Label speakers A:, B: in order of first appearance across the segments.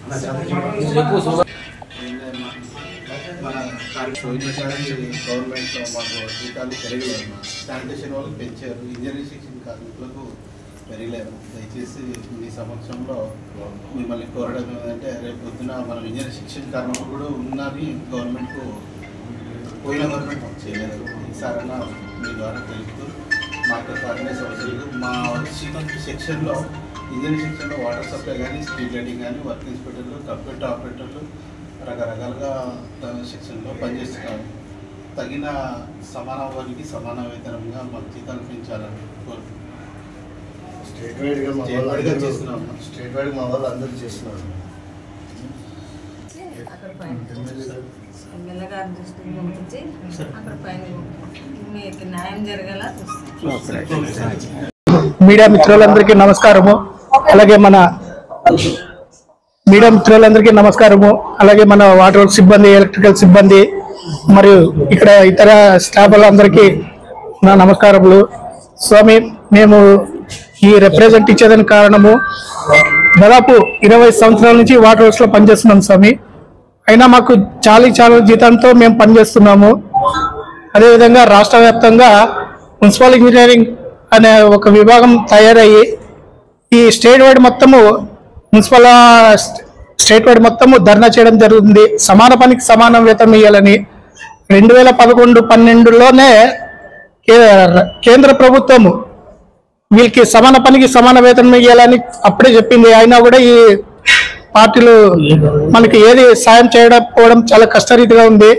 A: Government మాకు జీతాలు పెరగలేదు, శానిటేషన్ వాళ్ళకి పెంచారు, ఇంజనీరింగ్ శిక్షణ కార్మికులకు పెరగలేదు. దయచేసి మీ సమక్షంలో మిమ్మల్ని కోరడం ఏంటంటే, రేపు పొద్దున మనం ఇంజనీరింగ్ శిక్షణ కార్మికులు కూడా ఉన్నది గవర్నమెంట్కు పోయిన గవర్నమెంట్ చేయలేదు. ఈసారైనా మీ ద్వారా తెలుపుతూ మాకు అన్ని సమస్యలు మా సెక్షన్లో ఇంజనీరింగ్ సెక్షన్లో వాటర్ సప్లై కానీ, స్ట్రీట్ లైటింగ్ కానీ, వర్క్ ఇన్స్పెక్టర్లు, కంప్యూటర్ ఆపరేటర్లు రకరకాలుగా సెక్షన్లో పనిచేస్తున్నాము. తగిన సమాన వారికి సమాన వేతనంగా మాకు జీతాలు పెంచాలని కోరుతున్నాం.
B: స్టేట్ వైడ్గా చేస్తున్నాము. స్టేట్ వైడ్ మా వాళ్ళు అందరూ చేస్తున్నారు.
C: ఎమ్మెల్యే గారి దృష్టికి పంపించి అక్కడ పైన మీకు న్యాయం జరిగేలా చూస్తాం.
D: మీడియా మిత్రులందరికీ నమస్కారము. అలాగే మన మీడియా మిత్రులందరికీ నమస్కారము. అలాగే మన వాటర్ సిబ్బంది, ఎలక్ట్రికల్ సిబ్బంది మరియు ఇక్కడ ఇతర స్టాఫ్ వాళ్ళందరికీ నా నమస్కారములు. స్వామి, మేము ఈ రిప్రజెంట్ ఇచ్చేదానికి కారణము దాదాపు 20 సంవత్సరాల నుంచి వాటర్ వర్క్స్ లో పనిచేస్తున్నాం స్వామి. అయినా మాకు చాలా జీతంతో మేము పనిచేస్తున్నాము. అదేవిధంగా రాష్ట్ర వ్యాప్తంగా మున్సిపల్ ఇంజనీరింగ్ అనే ఒక విభాగం తయారయ్యి ఈ స్టేట్ వైడ్ మొత్తము స్టేట్ వైడ్ మొత్తము ధర్నా చేయడం జరుగుతుంది. సమాన పనికి సమాన వేతనం ఇవ్వాలని 2011-12లోనే కేంద్ర ప్రభుత్వము వీళ్ళకి సమాన పనికి సమాన వేతనం ఇవ్వాలని అప్పుడే చెప్పింది. అయినా కూడా ఈ పార్టీలు మనకి ఏది సాయం చేయకపోవడం చాలా కష్టరీతిగా ఉంది.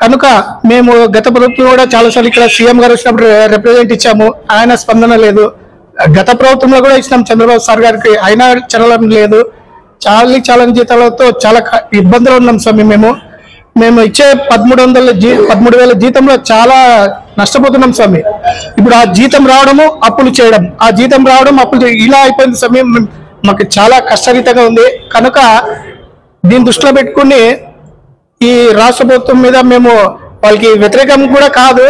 D: కనుక మేము గత ప్రభుత్వం కూడా చాలాసార్లు ఇక్కడ సీఎం గారు వచ్చినప్పుడు రిప్రజెంట్ ఇచ్చాము, ఆయన స్పందన లేదు. గత ప్రభుత్వంలో కూడా ఇచ్చినాం చంద్రబాబు సార్ గారికి, అయినా చదవడం లేదు. చాలా జీతాలతో చాలా ఇబ్బందులు ఉన్నాం స్వామి. మేము ఇచ్చే 13,000 జీతంలో చాలా నష్టపోతున్నాం స్వామి. ఇప్పుడు ఆ జీతం రావడము, అప్పులు చేయడం, ఆ జీతం రావడం, అప్పులు చేయడం, ఇలా అయిపోయింది స్వామి. మాకు చాలా కష్టరీతంగా ఉంది. కనుక దీన్ని దృష్టిలో పెట్టుకుని ఈ రాష్ట్ర ప్రభుత్వం మీద మేము వాళ్ళకి వ్యతిరేకం కూడా కాదు,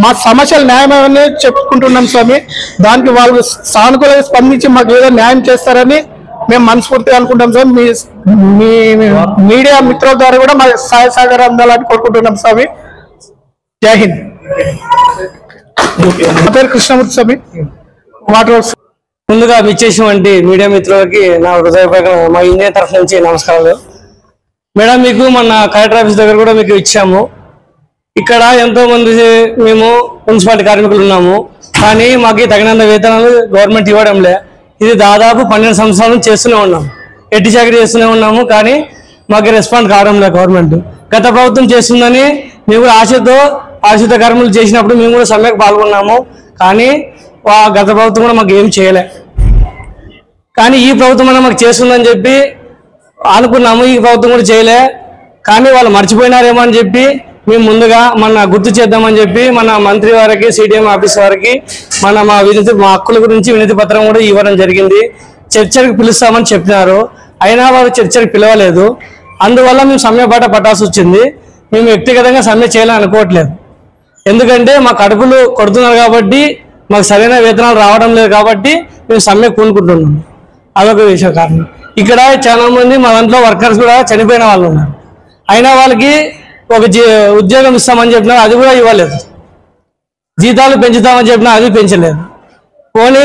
D: మా సమస్యలు న్యాయమని చెప్పుకుంటున్నాం స్వామి. దానికి వాళ్ళు సానుకూలంగా స్పందించి మాకు ఏదో న్యాయం చేస్తారని మేము మనస్ఫూర్తిగా అనుకుంటాం స్వామి. మీ మీడియా మిత్రుల ద్వారా కూడా మా సహాయ సహకారం అందాలని కోరుకుంటున్నాం స్వామి. జై హింద్. నా పేరు కృష్ణమూర్తి స్వామి, వాటర్ వర్క్స్.
E: ముందుగా విచ్చేసినటువంటి మీడియా మిత్రులకి నా హృదయపూర్వక మా ఇండియా తరఫు నుంచి నమస్కారాలు. మేడం, మీకు మన కలెక్టర్ ఆఫీస్ దగ్గర కూడా మీకు ఇచ్చాము. ఇక్కడ ఎంతో మంది మేము మున్సిపాలిటీ కార్మికులు ఉన్నాము, కానీ మాకు తగినంత వేతనాలు గవర్నమెంట్ ఇవ్వడంలే. ఇది దాదాపు 12 సంవత్సరాల నుంచి చేస్తూనే ఉన్నాం, ఎట్టి చాకరీ చేస్తూనే ఉన్నాము, కానీ మాకు రెస్పాండ్ కావడం లేదు గవర్నమెంట్. గత ప్రభుత్వం చేస్తుందని మేము కూడా ఆశతో పారిశుద్ధ కార్మికులు చేసినప్పుడు మేము కూడా సమ్మెకు పాల్గొన్నాము, కానీ గత ప్రభుత్వం కూడా మాకు ఏం చేయలే. కానీ ఈ ప్రభుత్వం అన్న మాకు చేస్తుందని చెప్పి అనుకున్నాము, ఈ ప్రభుత్వం కూడా చేయలే. కానీ వాళ్ళు మర్చిపోయినారేమో అని చెప్పి మేము ముందుగా గుర్తు చేద్దామని చెప్పి మన మంత్రి వారికి, సిడిఎం ఆఫీస్ వారికి మా హక్కుల గురించి వినతి పత్రం కూడా ఇవ్వడం జరిగింది. చర్చలకు పిలుస్తామని చెప్పినారు, అయినా వారు చర్చలకు పిలవలేదు. అందువల్ల మేము సమ్మె బాట పట్టాల్సి వచ్చింది. మేము వ్యక్తిగతంగా సమ్మె చేయాలని అనుకోవట్లేదు, ఎందుకంటే మా కడుపులు కొడుతున్నారు కాబట్టి, మాకు సరైన వేతనాలు రావడం లేదు కాబట్టి మేము సమ్మె కూనుకుంటున్నాం. అదొక విషయం కారణం. ఇక్కడ చాలా మంది మా దాంట్లో వర్కర్స్ కూడా చనిపోయిన వాళ్ళు ఉన్నారు, అయినా వాళ్ళకి ఒక ఉద్యోగం ఇస్తామని చెప్పినారు, అది కూడా ఇవ్వలేదు. జీతాలు పెంచుతామని చెప్పినా అది పెంచలేదు. పోనీ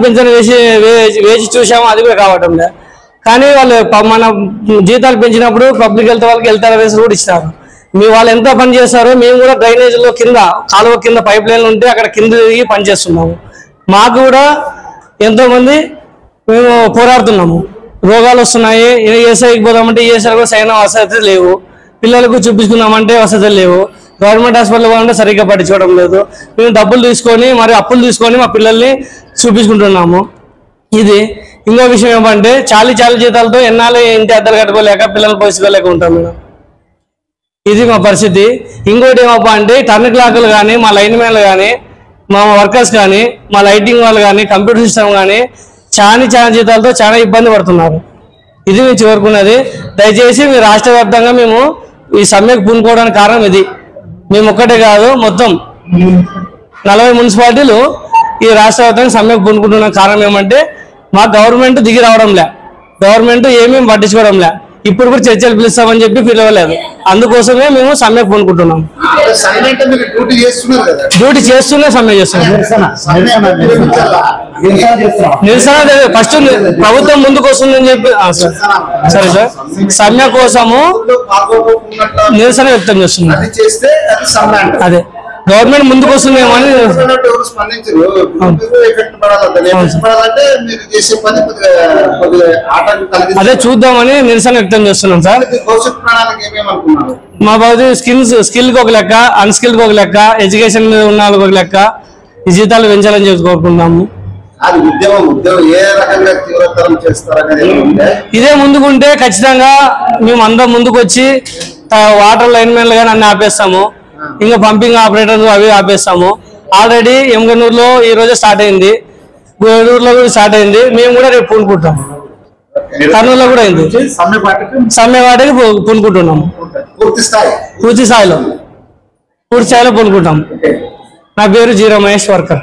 E: పెంచని వేసి చూసాము, అది కూడా కావటం లేదు. కానీ వాళ్ళు మన జీతాలు పెంచినప్పుడు పబ్లిక్ హెల్త్ వాళ్ళకి హెల్త్ అలవెన్స్ కూడా ఇస్తారు. వాళ్ళు ఎంత పని చేస్తారో మేము కూడా డ్రైనేజీలో కింద కాలువ కింద పైప్ లైన్లు ఉంటే అక్కడ కింద దిగి పని చేస్తున్నాము. మాకు కూడా ఎంతోమంది మేము పోరాడుతున్నాము. రోగాలు వస్తున్నాయి, ఏసఐకి పోదామంటే ఏసఐ కూడా సరైన వసతులు లేవు, పిల్లలకు చూపించుకుందామంటే వసతులు లేవు, గవర్నమెంట్ హాస్పిటల్ పోవాలంటే సరిగ్గా పట్టించుకోవడం లేదు. మేము డబ్బులు తీసుకొని మరి అప్పులు తీసుకొని మా పిల్లల్ని చూపించుకుంటున్నాము. ఇది ఇంకో విషయం ఏమంటే చాలీ జీతాలతో ఎన్నాళ్ళు ఇంటి అద్దెలు కట్టుకోలేక పిల్లలు పోసుకోలేక ఉంటాం మేడం. ఇది మా పరిస్థితి. ఇంకోటి ఏమప్ప అంటే టర్న్ క్లాకులు కానీ, మా లైన్ మ్యాన్లు కానీ, మా వర్కర్స్ కానీ, మా లైటింగ్ వాళ్ళు కానీ, కంప్యూటర్ సిస్టమ్ కానీ చాలా జీతాలతో చాలా ఇబ్బంది పడుతున్నారు. ఇది మేము కోరుకున్నది. దయచేసి మీ రాష్ట్ర వ్యాప్తంగా మేము ఈ సమ్మెకు పూనుకోవడానికి కారణం ఇది. మేము ఒక్కటే కాదు, మొత్తం 40 మున్సిపాలిటీలు ఈ రాష్ట్ర వ్యాప్తంగా సమ్మెకు పూనుకుంటున్న కారణం ఏమంటే మా గవర్నమెంట్ దిగి రావడంలే. గవర్నమెంట్ ఏమేమి పట్టించుకోవడంలే. ఇప్పుడు కూడా చర్చలు పిలుస్తామని చెప్పి పిలవలేదు. అందుకోసమే మేము సమ్మె కొనుక్కుంటున్నాం. డ్యూటీ చేస్తూనే సమ్మె చేస్తున్నాం. నిరసన ఫస్ట్ ప్రభుత్వం ముందుకు వస్తుందని చెప్పి సరే సార్ సమ్మె కోసము నిరసన వ్యక్తం చేస్తున్నాం. అదే గవర్నమెంట్ ముందుకు వస్తుందేమో అని అదే చూద్దామని నిరసన వ్యక్తం చేస్తున్నాం సార్. మా భవిష్యత్ స్కిల్కి ఒక లెక్క, అన్స్కిల్కి ఒక లెక్క, ఎడ్యుకేషన్ మీద ఉన్న వాళ్ళకి ఒక లెక్క, ఈ జీతాలు పెంచాలని చెప్పి కోరుకుంటున్నాము. ఇదే ముందుకుంటే ఖచ్చితంగా మేము అందరం ముందుకు వచ్చి వాటర్ లైన్ మెన్లు కానీ అన్ని ఆపేస్తాము. ఇంకా పంపింగ్ ఆపరేటర్లు అవి ఆపేస్తాము. ఆల్రెడీ ఎమ్గనూరులో ఈ రోజు స్టార్ట్ అయింది, గూడూరులో కూడా స్టార్ట్ అయింది. మేము కూడా రేపు పూనుకుంటాం. కర్నూలులో కూడా అయింది. సమ్మె వాటికి పూనుకుంటున్నాము. పూర్తి స్థాయిలో పూనుకుంటాం. నా పేరు జీ రమేష్ వర్కర్.